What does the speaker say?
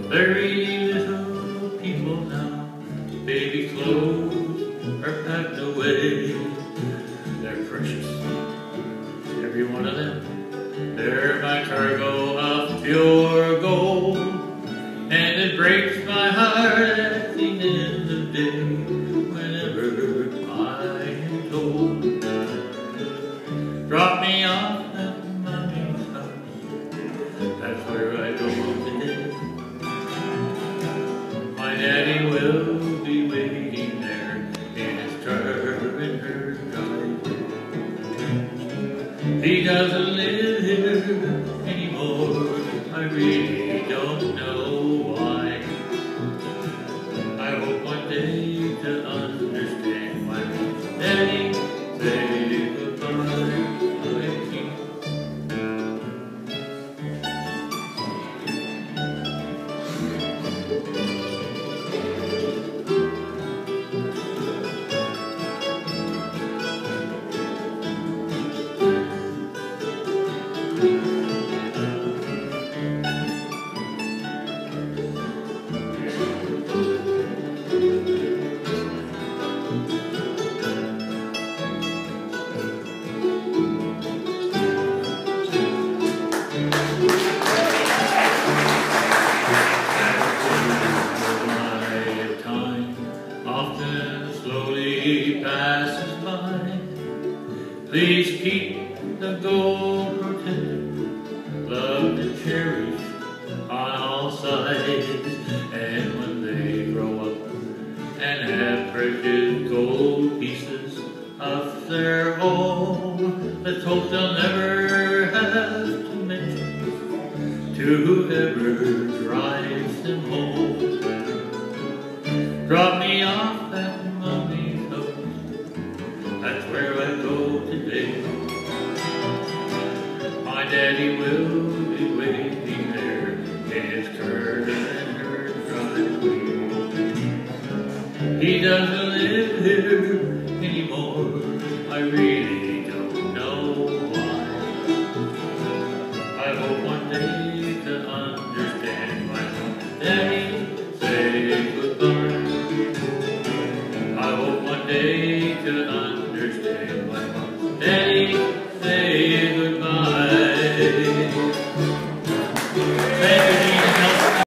Very little people now, baby clothes are packed away. They're precious, every one of them. They're my cargo of pure gold, and it breaks my heart at the end of the day whenever I am told, drop me off at mommy's house, that's where I go today. My daddy will be waiting there in his car in her driveway. He doesn't live here anymore, I really don't know why. I hope one day to understand why daddy said goodbye. Slowly passes by. Please keep the gold protected, loved and cherished on all sides. And when they grow up and have precious gold pieces of their own, let's hope they'll never have to mention to whoever drives them home. Drop me off at mommy's house, that's where I go today. My daddy will